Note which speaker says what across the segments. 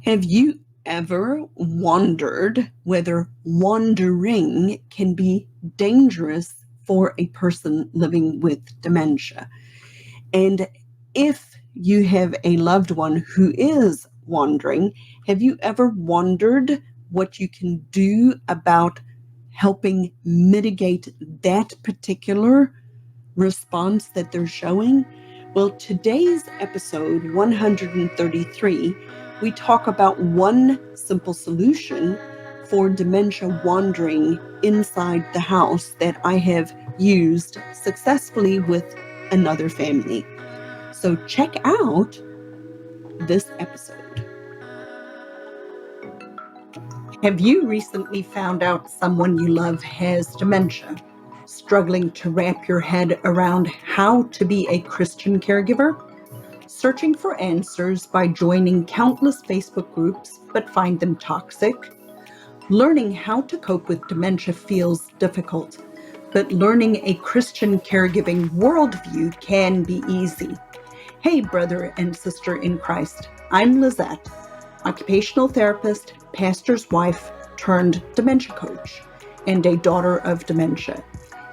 Speaker 1: Have you ever wondered whether wandering can be dangerous for a person living with dementia? And if you have a loved one who is wandering, have you ever wondered what you can do about helping mitigate that particular response that they're showing? Well, today's episode 133, we talk about one simple solution for dementia wandering inside the house that I have used successfully with another family. So check out this episode. Have you recently found out someone you love has dementia? Struggling to wrap your head around how to be a Christian caregiver? Searching for answers by joining countless Facebook groups but find them toxic? Learning how to cope with dementia feels difficult, but learning a Christian caregiving worldview can be easy. Hey, brother and sister in Christ, I'm Lizette, occupational therapist, pastor's wife turned dementia coach, and a daughter of dementia.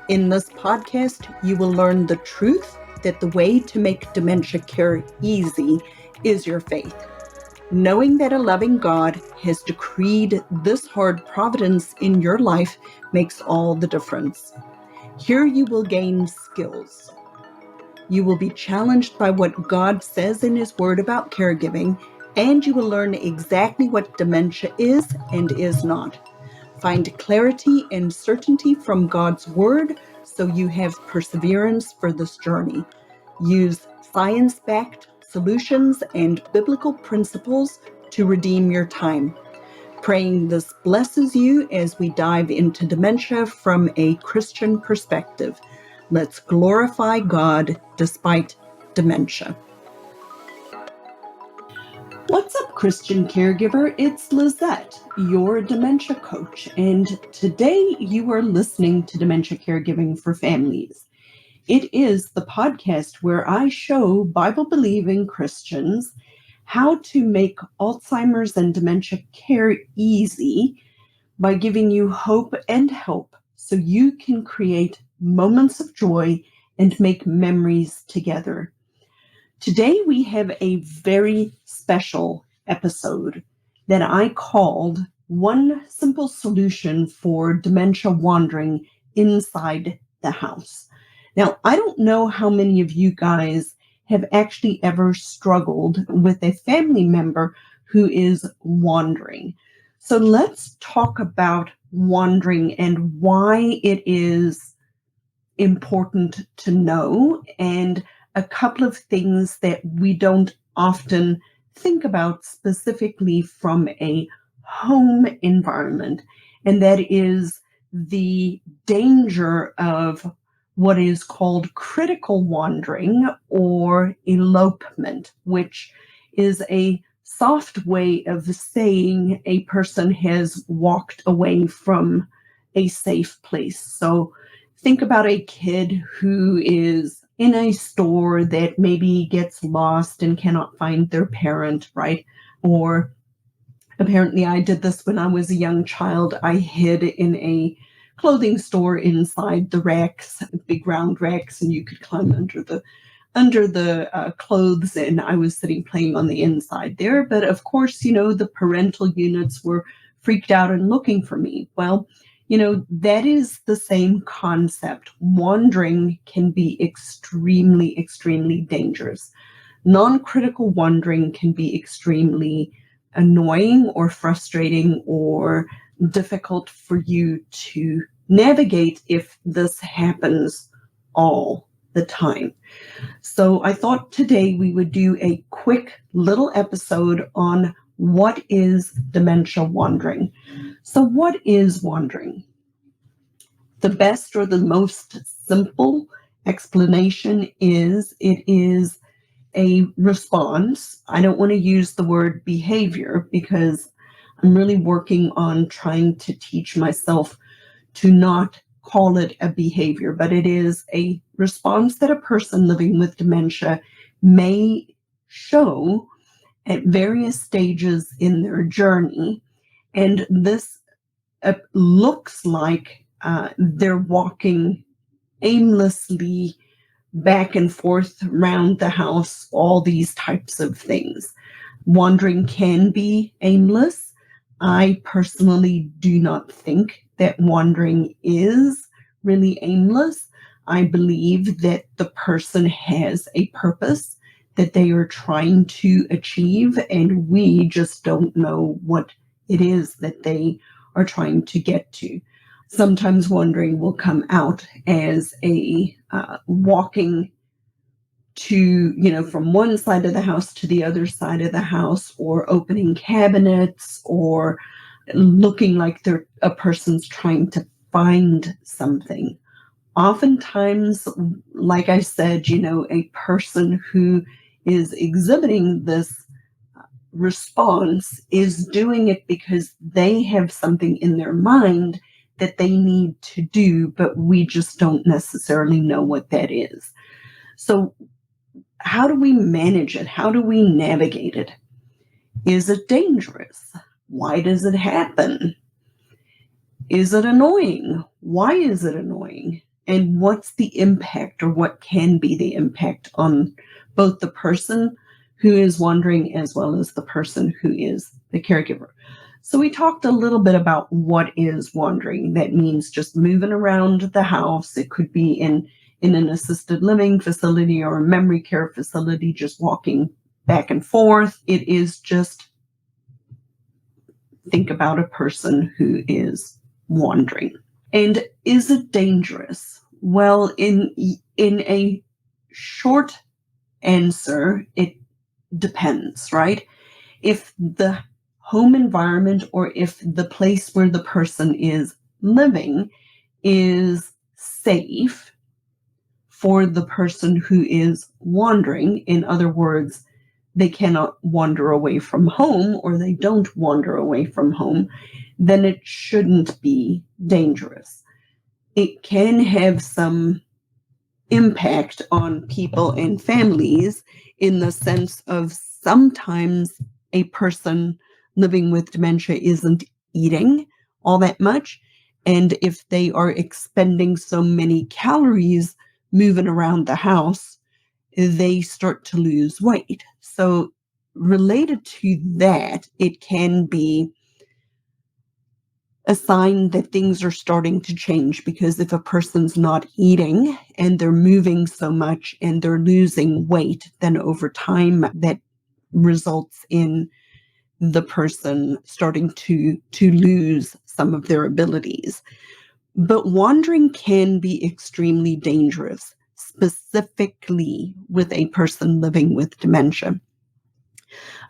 Speaker 1: In this podcast, you will learn the truth that the way to make dementia care easy is your faith. Knowing that a loving God has decreed this hard providence in your life makes all the difference. Here you will gain skills. You will be challenged by what God says in His Word about caregiving, and you will learn exactly what dementia is and is not. Find clarity and certainty from God's Word so you have perseverance for this journey. Use science-backed solutions and biblical principles to redeem your time. Praying this blesses you as we dive into dementia from a Christian perspective. Let's glorify God despite dementia. What's up, Christian caregiver? It's Lizette, your dementia coach, and today you are listening to Dementia Caregiving for Families. It is the podcast where I show Bible-believing Christians how to make Alzheimer's and dementia care easy by giving you hope and help so you can create moments of joy and make memories together. Today we have a very special episode that I called One Simple Solution for Dementia Wandering Inside the House. Now, I don't know how many of you guys have actually ever struggled with a family member who is wandering. So let's talk about wandering and why it is important to know, and a couple of things that we don't often think about specifically from a home environment, and that is the danger of what is called critical wandering or elopement, which is a soft way of saying a person has walked away from a safe place. So think about a kid who is in a store that maybe gets lost and cannot find their parent, right? Or apparently I did this when I was a young child. I hid in a clothing store inside the racks, big round racks, and you could climb under the clothes, and I was sitting playing on the inside there. But of course, the parental units were freaked out and looking for me. Well, that is the same concept. Wandering can be extremely, extremely dangerous. Non-critical wandering can be extremely annoying or frustrating or difficult for you to navigate if this happens all the time. So I thought today we would do a quick little episode on what is dementia wandering. So what is wandering? The best or the most simple explanation is it is a response. I don't want to use the word behavior because I'm really working on trying to teach myself to not call it a behavior, but it is a response that a person living with dementia may show at various stages in their journey. And this looks like they're walking aimlessly back and forth around the house, all these types of things. Wandering can be aimless. I personally do not think that wandering is really aimless. I believe that the person has a purpose that they are trying to achieve, and we just don't know what it is that they are trying to get to. Sometimes wandering will come out as a walking to, from one side of the house to the other side of the house, or opening cabinets, or looking like a person's trying to find something. Oftentimes, like I said, a person who is exhibiting this response is doing it because they have something in their mind that they need to do, but we just don't necessarily know what that is. So, how do we manage it? How do we navigate it? Is it dangerous? Why does it happen? Is it annoying? Why is it annoying? And what's the impact, or what can be the impact on both the person who is wandering as well as the person who is the caregiver? So we talked a little bit about what is wandering. That means just moving around the house. It could be in an assisted living facility or a memory care facility, just walking back and forth. It is just, think about a person who is wandering. And is it dangerous? Well, in a short answer, it depends, right? If the home environment, or if the place where the person is living is safe for the person who is wandering, in other words, they cannot wander away from home, or they don't wander away from home, then it shouldn't be dangerous. It can have some impact on people and families, in the sense of sometimes a person living with dementia isn't eating all that much. And if they are expending so many calories moving around the house, they start to lose weight. So, related to that, it can be a sign that things are starting to change, because if a person's not eating and they're moving so much and they're losing weight, then over time that results in the person starting to lose some of their abilities. But wandering can be extremely dangerous, specifically with a person living with dementia.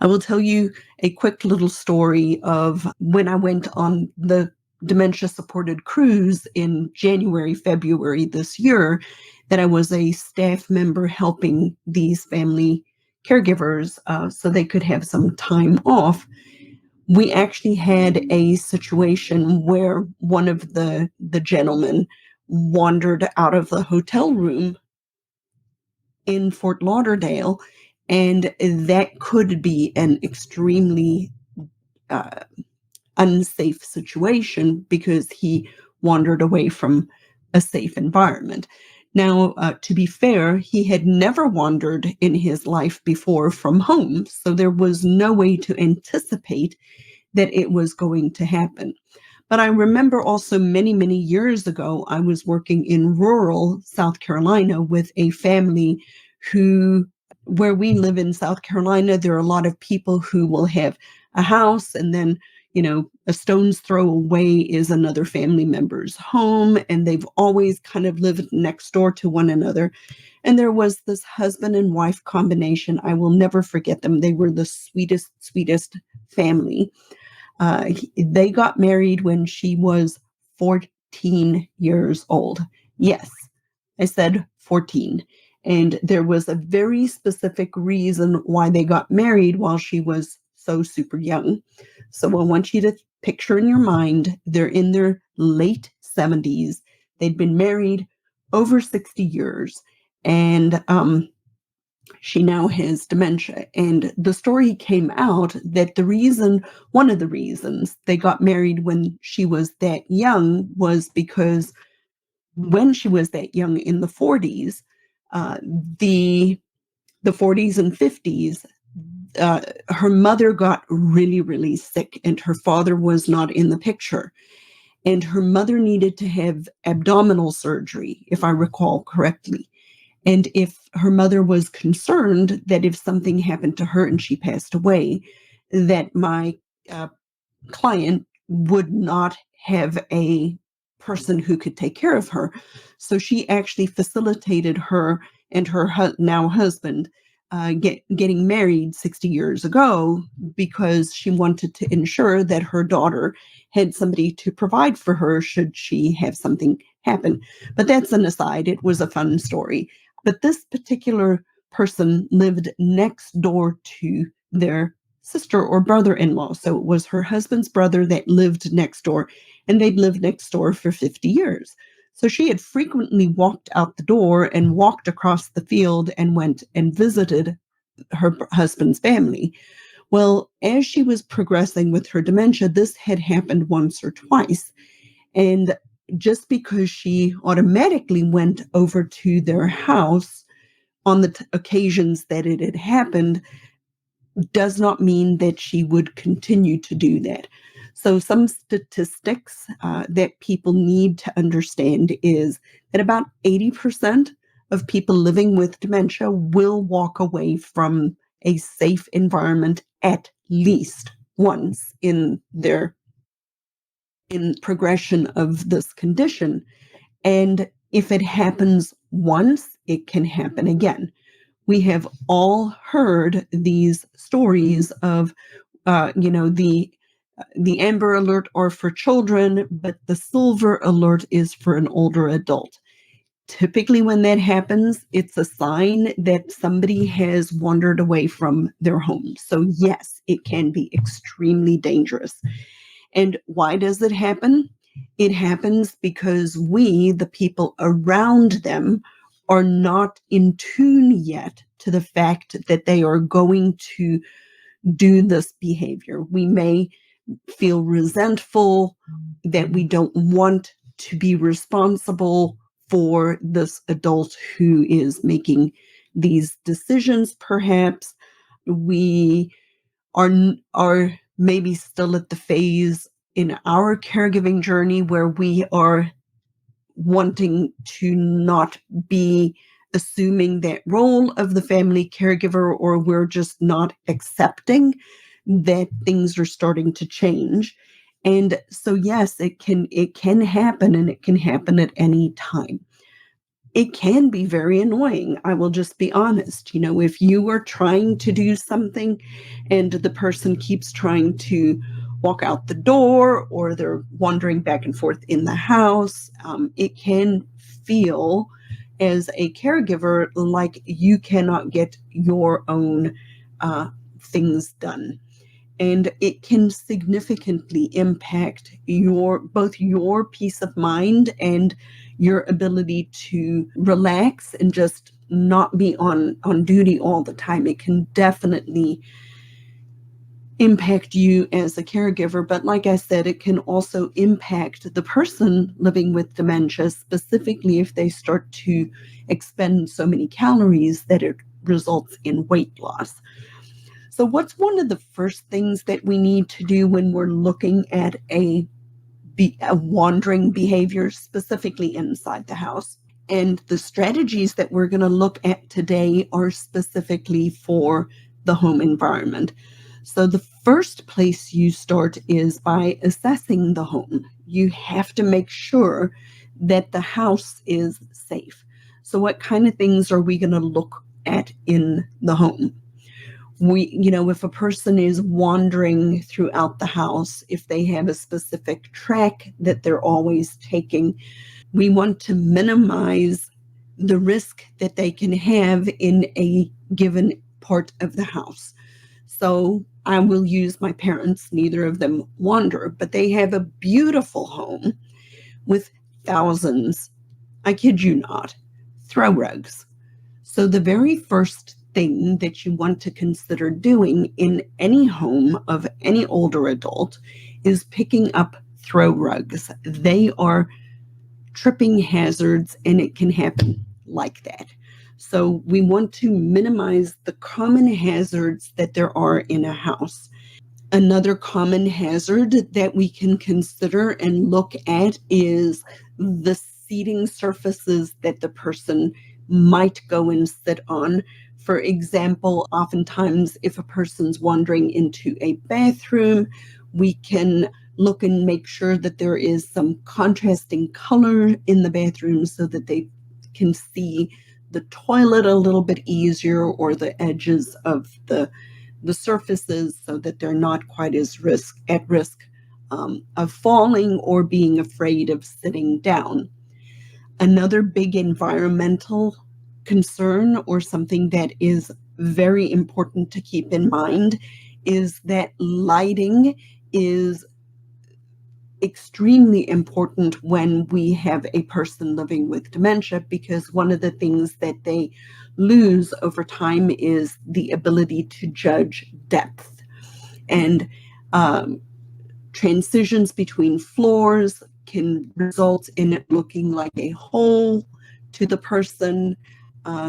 Speaker 1: I will tell you a quick little story of when I went on the dementia supported cruise in January, February this year, that I was a staff member helping these family caregivers so they could have some time off. We actually had a situation where one of the gentlemen wandered out of the hotel room in Fort Lauderdale, and that could be an extremely uh, unsafe situation, because he wandered away from a safe environment. Now, to be fair, he had never wandered in his life before from home, so there was no way to anticipate that it was going to happen. But I remember also many, many years ago, I was working in rural South Carolina with a family who, where we live in South Carolina, there are a lot of people who will have a house, and then, a stone's throw away is another family member's home, and they've always kind of lived next door to one another. And there was this husband and wife combination. I will never forget them. They were the sweetest, sweetest family. They got married when she was 14 years old. Yes, I said 14. And there was a very specific reason why they got married while she was so super young. So I want you to picture in your mind, they're in their late 70s. They'd been married over 60 years. And She now has dementia. And the story came out that one of the reasons they got married when she was that young was because when she was that young in the 40s, uh, the the 40s and 50s, her mother got really, really sick, and her father was not in the picture. And her mother needed to have abdominal surgery, if I recall correctly. And if her mother was concerned that if something happened to her and she passed away, that my uh, client would not have a person who could take care of her. So she actually facilitated her and her now husband getting married 60 years ago because she wanted to ensure that her daughter had somebody to provide for her should she have something happen. But that's an aside. It was a fun story. But this particular person lived next door to their sister or brother-in-law. So it was her husband's brother that lived next door, and they'd lived next door for 50 years. So she had frequently walked out the door and walked across the field and went and visited her husband's family. Well, as she was progressing with her dementia, this had happened once or twice. And just because she automatically went over to their house on the occasions that it had happened does not mean that she would continue to do that. So, some statistics that people need to understand is that about 80% of people living with dementia will walk away from a safe environment at least once in their in progression of this condition. And if it happens once, it can happen again. We have all heard these stories of, the amber alert are for children, but the silver alert is for an older adult. Typically, when that happens, it's a sign that somebody has wandered away from their home. So, yes, it can be extremely dangerous. And why does it happen? It happens because we, the people around them, are not in tune yet to the fact that they are going to do this behavior. We may feel resentful that we don't want to be responsible for this adult who is making these decisions, perhaps. We are maybe still at the phase in our caregiving journey where we are wanting to not be assuming that role of the family caregiver, or we're just not accepting that things are starting to change. And so yes, it can happen, and it can happen at any time. It can be very annoying. I will just be honest. If you are trying to do something and the person keeps trying to walk out the door, or they're wandering back and forth in the house, it can feel as a caregiver like you cannot get your own things done. And it can significantly impact both your peace of mind and your ability to relax and just not be on duty all the time. It can definitely impact you as a caregiver, but like I said, it can also impact the person living with dementia, specifically if they start to expend so many calories that it results in weight loss. So, what's one of the first things that we need to do when we're looking at a wandering behavior, specifically inside the house? And the strategies that we're going to look at today are specifically for the home environment. So, the first place you start is by assessing the home. You have to make sure that the house is safe. So, what kind of things are we going to look at in the home? If a person is wandering throughout the house, if they have a specific track that they're always taking, we want to minimize the risk that they can have in a given part of the house. So I will use my parents. Neither of them wander, but they have a beautiful home with thousands, I kid you not, throw rugs. So the very first thing that you want to consider doing in any home of any older adult is picking up throw rugs. They are tripping hazards, and it can happen like that. So we want to minimize the common hazards that there are in a house. Another common hazard that we can consider and look at is the seating surfaces that the person might go and sit on. For example, oftentimes if a person's wandering into a bathroom, we can look and make sure that there is some contrasting color in the bathroom so that they can see the toilet a little bit easier, or the edges of the surfaces, so that they're not quite as at risk of falling or being afraid of sitting down. Another big environmental concern, or something that is very important to keep in mind, is that lighting is extremely important when we have a person living with dementia, because one of the things that they lose over time is the ability to judge depth. And transitions between floors can result in it looking like a hole to the person.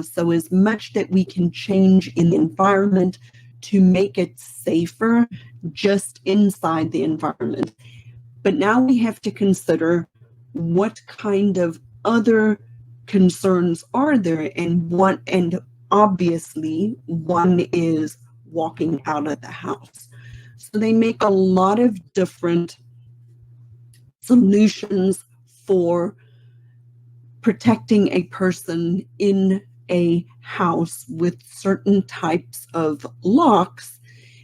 Speaker 1: So as much that we can change in the environment to make it safer just inside the environment. But now we have to consider what kind of other concerns are there, and obviously one is walking out of the house. So they make a lot of different solutions for protecting a person in a house with certain types of locks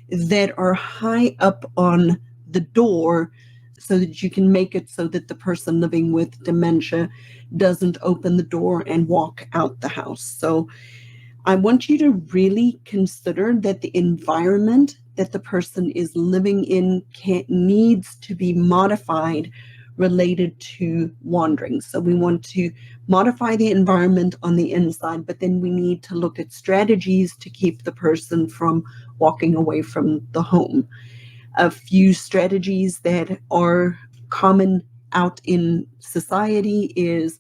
Speaker 1: that are high up on the door, so that you can make it so that the person living with dementia doesn't open the door and walk out the house. So I want you to really consider that the environment that the person is living in needs to be modified related to wandering. So we want to modify the environment on the inside, but then we need to look at strategies to keep the person from walking away from the home. A few strategies that are common out in society is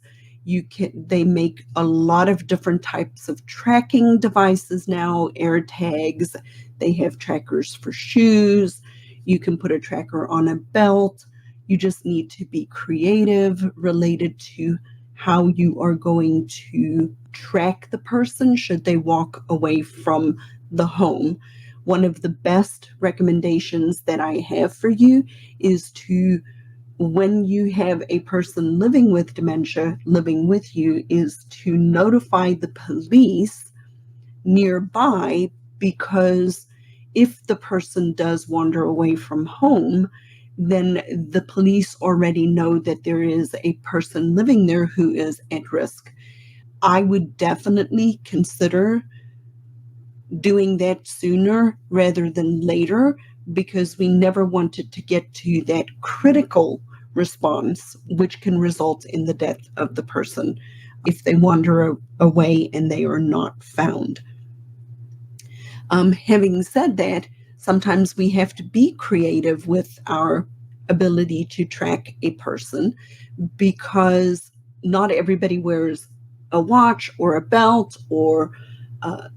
Speaker 1: they make a lot of different types of tracking devices now, air tags. They have trackers for shoes. You can put a tracker on a belt. You just need to be creative related to how you are going to track the person should they walk away from the home. One of the best recommendations that I have for you is to, when you have a person living with dementia living with you, is to notify the police nearby, because if the person does wander away from home, then the police already know that there is a person living there who is at risk. I would definitely consider doing that sooner rather than later, because we never want it to get to that critical response, which can result in the death of the person if they wander away and they are not found. Having said that, sometimes we have to be creative with our ability to track a person, because not everybody wears a watch or a belt or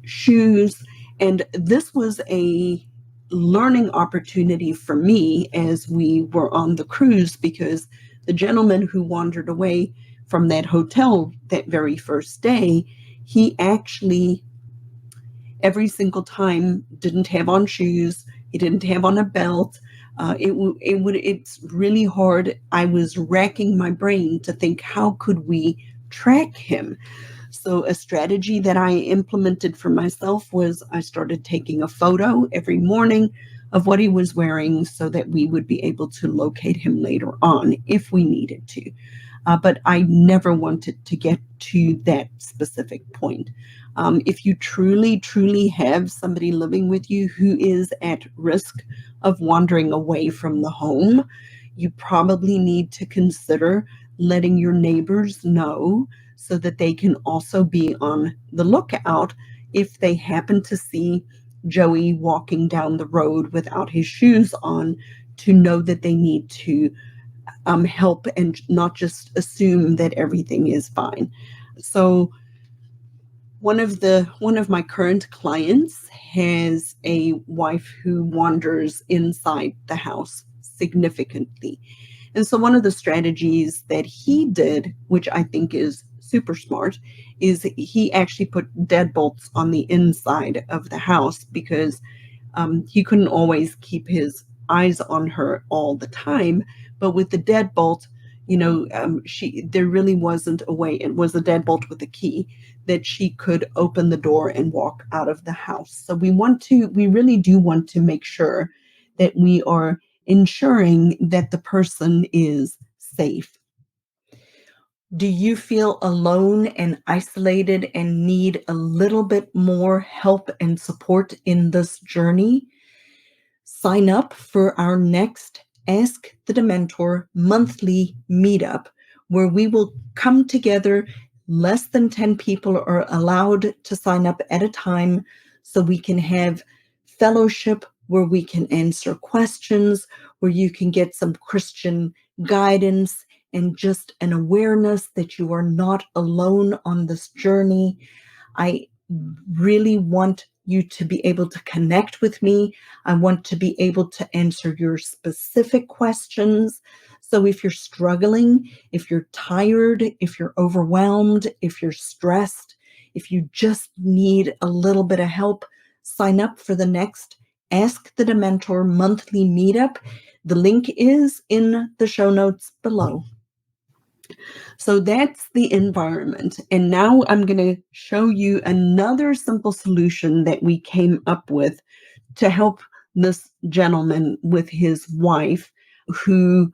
Speaker 1: shoes. And this was a learning opportunity for me as we were on the cruise, because the gentleman who wandered away from that hotel that very first day, he actually every single time didn't have on shoes. He didn't have on a belt. It's really hard. I was racking my brain to think, how could we track him? So a strategy that I implemented for myself was I started taking a photo every morning of what he was wearing, so that we would be able to locate him later on if we needed to. But I never wanted to get to that specific point. If you truly, truly have somebody living with you who is at risk of wandering away from the home, you probably need to consider letting your neighbors know, so that they can also be on the lookout if they happen to see Joey walking down the road without his shoes on, to know that they need to help and not just assume that everything is fine. So one of my current clients has a wife who wanders inside the house significantly. And so one of the strategies that he did, which I think is super smart, is he actually put deadbolts on the inside of the house because he couldn't always keep his eyes on her all the time. But with the deadbolt, she there really wasn't a way. It was a deadbolt with a key that she could open the door and walk out of the house. So we really do want to make sure that we are ensuring that the person is safe. Do you feel alone and isolated and need a little bit more help and support in this journey? Sign up for our next Ask the Dementor monthly meetup, where we will come together. Less than 10 people are allowed to sign up at a time so we can have fellowship, where we can answer questions, where you can get some Christian guidance and just an awareness that you are not alone on this journey. I really want you to be able to connect with me. I want to be able to answer your specific questions. So if you're struggling, if you're tired, if you're overwhelmed, if you're stressed, if you just need a little bit of help, sign up for the next Ask the Dementor monthly meetup. The link is in the show notes below. So that's the environment. And now I'm going to show you another simple solution that we came up with to help this gentleman with his wife who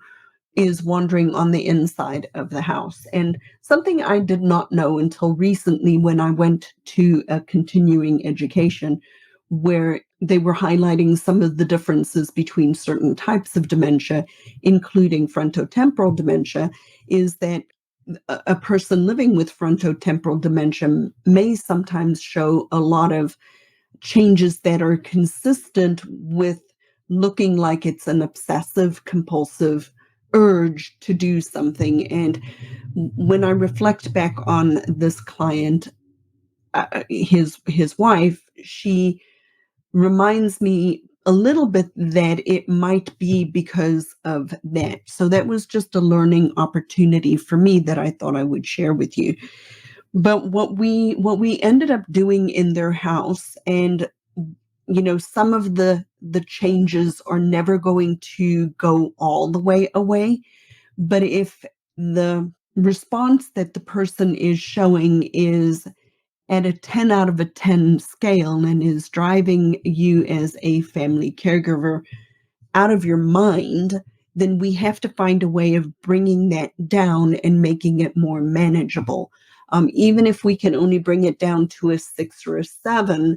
Speaker 1: is wandering on the inside of the house. And something I did not know until recently when I went to a continuing education where they were highlighting some of the differences between certain types of dementia, including frontotemporal dementia, is that a person living with frontotemporal dementia may sometimes show a lot of changes that are consistent with looking like it's an obsessive compulsive urge to do something. And when I reflect back on this client, his wife, she reminds me a little bit that it might be because of that. So that was just a learning opportunity for me that I thought I would share with you. But what we ended up doing in their house, and some of the changes are never going to go all the way away, but if the response that the person is showing is at a 10 out of a 10 scale and is driving you as a family caregiver out of your mind, then we have to find a way of bringing that down and making it more manageable. Even if we can only bring it down to a 6 or a 7,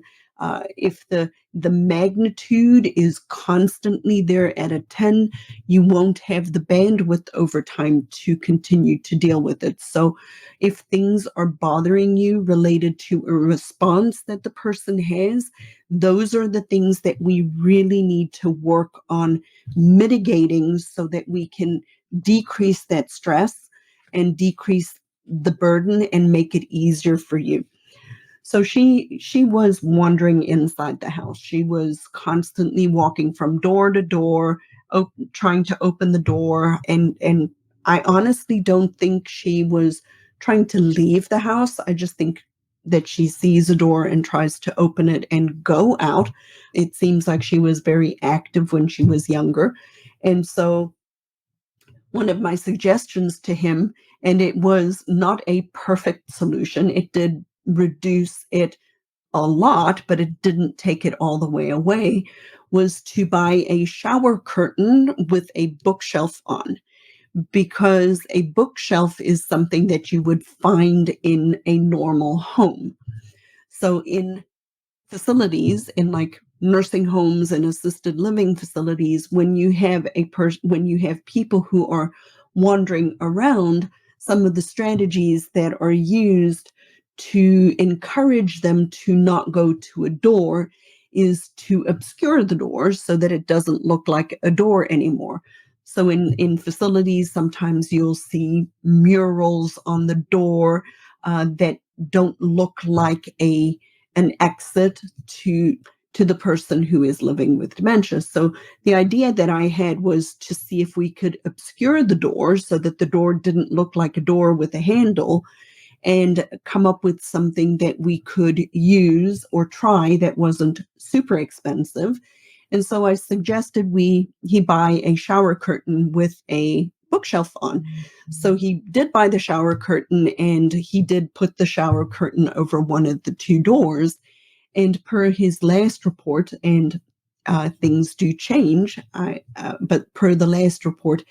Speaker 1: if the magnitude is constantly there at a 10, you won't have the bandwidth over time to continue to deal with it. So if things are bothering you related to a response that the person has, those are the things that we really need to work on mitigating so that we can decrease that stress and decrease the burden and make it easier for you. So she was wandering inside the house. She was constantly walking from door to door, trying to open the door, and I honestly don't think she was trying to leave the house. I just think that she sees a door and tries to open it and go out. It seems like she was very active when she was younger. And so one of my suggestions to him, and it was not a perfect solution, it did reduce it a lot, but it didn't take it all the way away, was to buy a shower curtain with a bookshelf on, because a bookshelf is something that you would find in a normal home. So in facilities, in like nursing homes and assisted living facilities, when you have when you have people who are wandering around, some of the strategies that are used to encourage them to not go to a door is to obscure the door so that it doesn't look like a door anymore. So in facilities, sometimes you'll see murals on the door that don't look like an exit to the person who is living with dementia. So the idea that I had was to see if we could obscure the door so that the door didn't look like a door with a handle, and come up with something that we could use or try that wasn't super expensive. And so I suggested he buy a shower curtain with a bookshelf on. So he did buy the shower curtain, and he did put the shower curtain over one of the two doors. And per his last report, and things do change, but per the last report,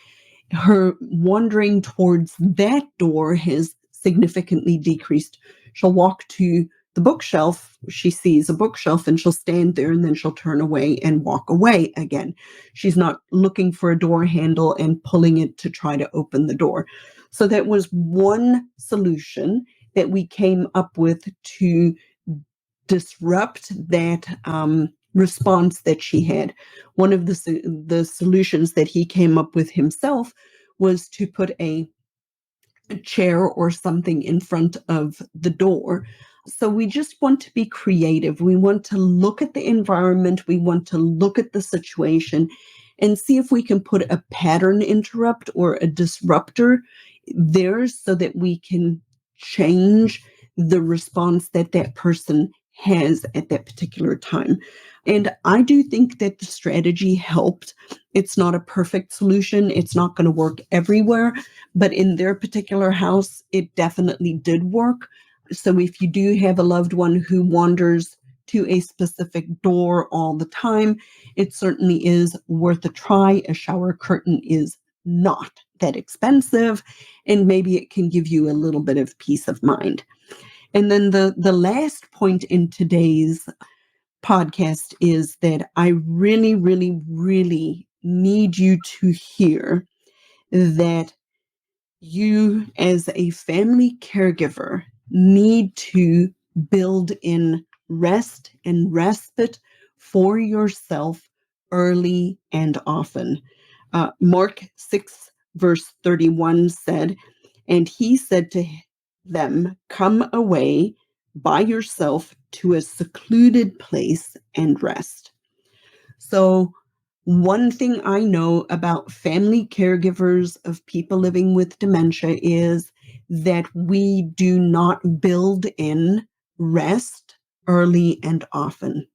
Speaker 1: her wandering towards that door has significantly decreased. She'll walk to the bookshelf, she sees a bookshelf, and she'll stand there, and then she'll turn away and walk away again. She's not looking for a door handle and pulling it to try to open the door. So that was one solution that we came up with to disrupt that response that she had. One of the solutions that he came up with himself was to put a chair or something in front of the door. So we just want to be creative. We want to look at the environment. We want to look at the situation and see if we can put a pattern interrupt or a disruptor there so that we can change the response that that person has at that particular time. And I do think that the strategy helped. It's not a perfect solution. It's not going to work everywhere, but in their particular house, it definitely did work. So if you do have a loved one who wanders to a specific door all the time, it certainly is worth a try. A shower curtain is not that expensive, and maybe it can give you a little bit of peace of mind. And then the last point in today's podcast is that I really, really, really need you to hear that you, as a family caregiver, need to build in rest and respite for yourself early and often. Mark 6, verse 31 said, "And he said to them, 'Come away by yourself to a secluded place and rest.'" So, one thing I know about family caregivers of people living with dementia is that we do not build in rest early and often.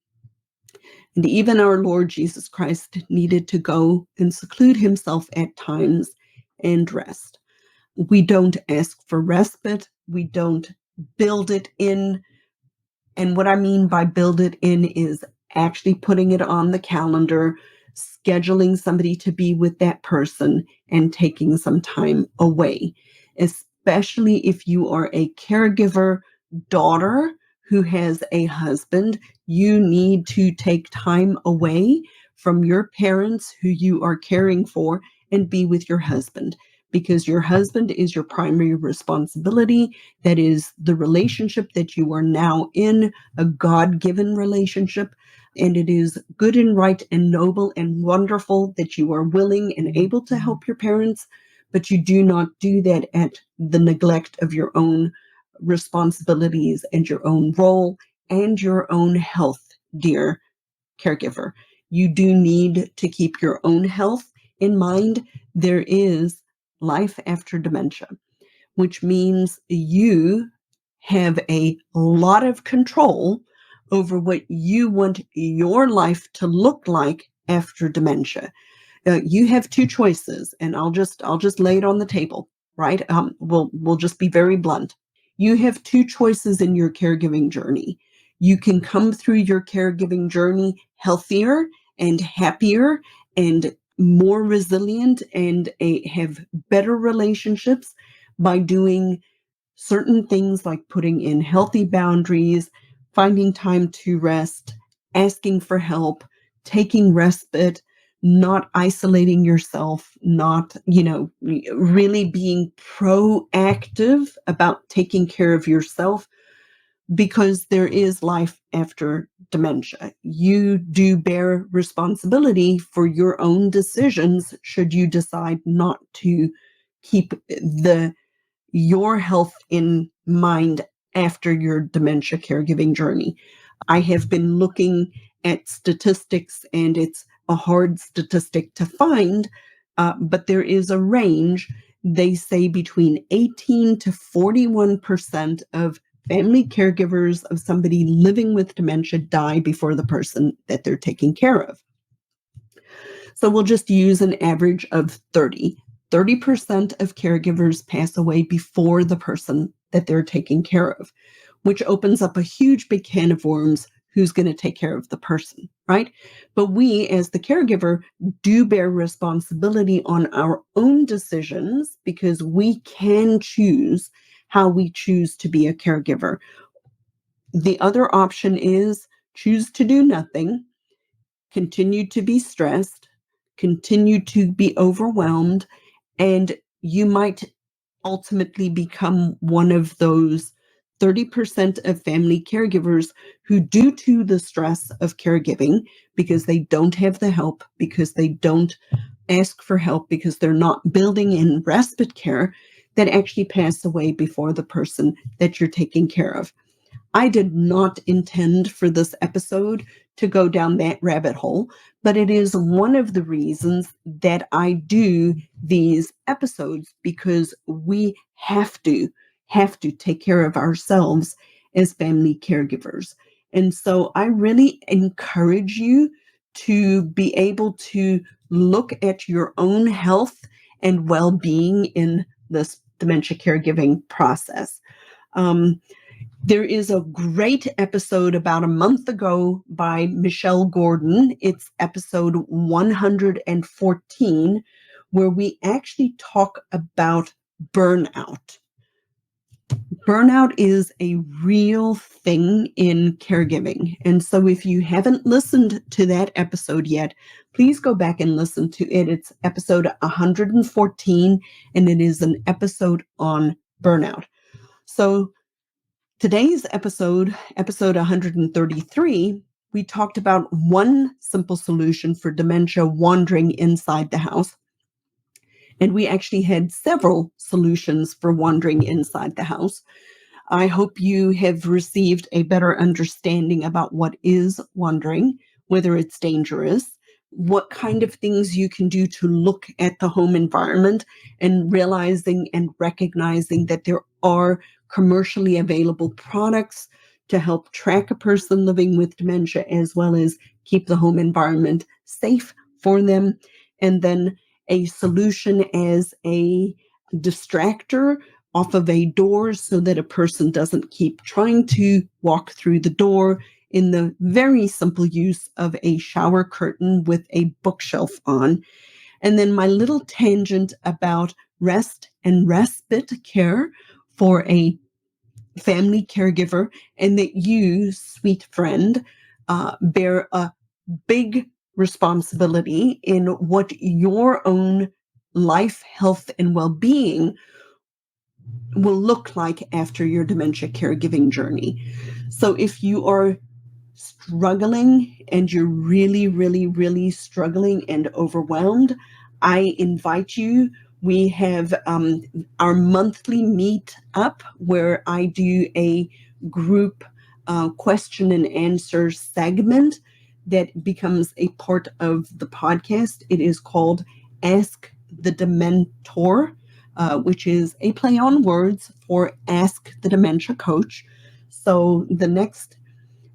Speaker 1: And even our Lord Jesus Christ needed to go and seclude himself at times and rest. We don't ask for respite. We don't build it in. And what I mean by build it in is actually putting it on the calendar, scheduling somebody to be with that person, and taking some time away, especially if you are a caregiver daughter who has a husband. You need to take time away from your parents who you are caring for and be with your husband, because your husband is your primary responsibility. That is the relationship that you are now in, a God-given relationship. And it is good and right and noble and wonderful that you are willing and able to help your parents, but you do not do that at the neglect of your own responsibilities and your own role and your own health, dear caregiver. You do need to keep your own health in mind. There is life after dementia, which means you have a lot of control over what you want your life to look like after dementia. You have two choices, and I'll just lay it on the table, right? We'll just be very blunt. You have two choices in your caregiving journey. You can come through your caregiving journey healthier and happier and more resilient and have better relationships by doing certain things like putting in healthy boundaries, finding time to rest, asking for help, taking respite, not isolating yourself, not, really being proactive about taking care of yourself, because there is life after dementia. You do bear responsibility for your own decisions should you decide not to keep your health in mind after your dementia caregiving journey. I have been looking at statistics, and it's a hard statistic to find, but there is a range. They say between 18 to 41% of family caregivers of somebody living with dementia die before the person that they're taking care of. So we'll just use an average of 30. 30% of caregivers pass away before the person that they're taking care of, which opens up a huge big can of worms. Who's going to take care of the person, right? But we, as the caregiver, do bear responsibility on our own decisions because we can choose how we choose to be a caregiver. The other option is choose to do nothing, continue to be stressed, continue to be overwhelmed, and you might ultimately become one of those 30% of family caregivers who, due to the stress of caregiving, because they don't have the help, because they don't ask for help, because they're not building in respite care, that actually pass away before the person that you're taking care of. I did not intend for this episode to go down that rabbit hole, but it is one of the reasons that I do these episodes, because we have to take care of ourselves as family caregivers. And so I really encourage you to be able to look at your own health and well-being in this dementia caregiving process. There is a great episode about a month ago by Michelle Gordon. It's episode 114, where we actually talk about burnout. Burnout is a real thing in caregiving. And so if you haven't listened to that episode yet, please go back and listen to it. It's episode 114, and it is an episode on burnout. So today's episode 133, we talked about one simple solution for dementia wandering inside the house. And we actually had several solutions for wandering inside the house. I hope you have received a better understanding about what is wandering, whether it's dangerous, what kind of things you can do to look at the home environment, and realizing and recognizing that there are commercially available products to help track a person living with dementia, as well as keep the home environment safe for them. And then a solution as a distractor off of a door so that a person doesn't keep trying to walk through the door, in the very simple use of a shower curtain with a bookshelf on. And then my little tangent about rest and respite care for a family caregiver, and that you, sweet friend, bear a big responsibility in what your own life, health, and well-being will look like after your dementia caregiving journey. So if you are struggling and you're really, really, really struggling and overwhelmed, I invite you. We have our monthly meet up where I do a group question and answer segment that becomes a part of the podcast. It is called Ask the Dementor, which is a play on words for Ask the Dementia Coach. So the next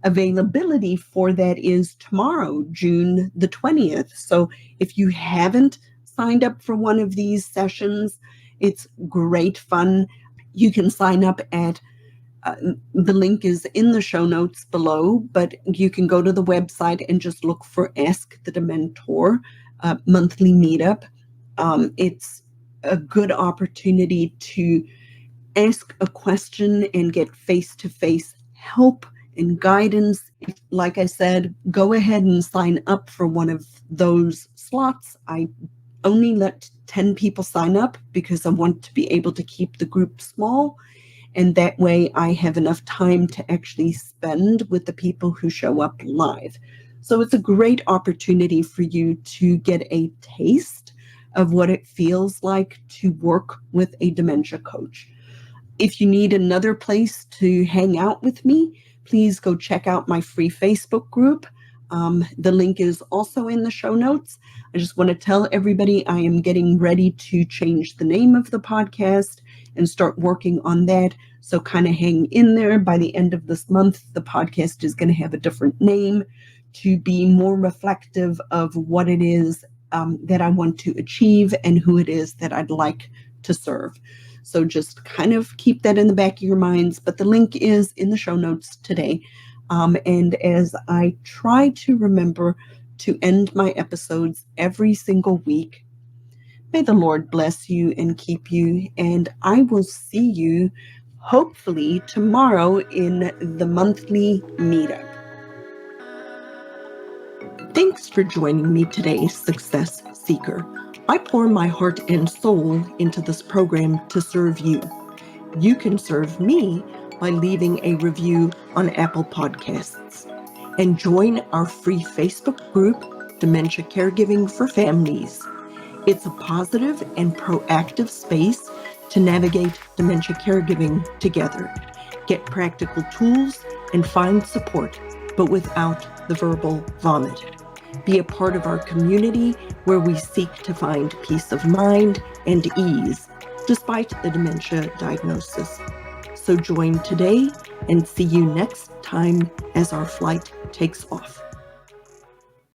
Speaker 1: availability for that is tomorrow, June the 20th. So if you haven't signed up for one of these sessions, it's great fun. You can sign up at the link is in the show notes below, but you can go to the website and just look for Ask the Dementor monthly meetup. It's a good opportunity to ask a question and get face-to-face help and guidance. Like I said, go ahead and sign up for one of those slots. I only let 10 people sign up because I want to be able to keep the group small. And that way I have enough time to actually spend with the people who show up live. So it's a great opportunity for you to get a taste of what it feels like to work with a dementia coach. If you need another place to hang out with me, please go check out my free Facebook group. The link is also in the show notes. I just want to tell everybody I am getting ready to change the name of the podcast and start working on that. So kind of hang in there. By the end of this month, the podcast is going to have a different name to be more reflective of what it is that I want to achieve and who it is that I'd like to serve. So just kind of keep that in the back of your minds. But the link is in the show notes today. And as I try to remember to end my episodes every single week, may the Lord bless you and keep you. And I will see you hopefully tomorrow in the monthly meetup. Thanks for joining me today, Success Seeker. I pour my heart and soul into this program to serve you. You can serve me by leaving a review on Apple Podcasts and join our free Facebook group, Dementia Caregiving for Families. It's a positive and proactive space to navigate dementia caregiving together. Get practical tools and find support, but without the verbal vomit. Be a part of our community where we seek to find peace of mind and ease despite the dementia diagnosis. So join today and see you next time as our flight takes off.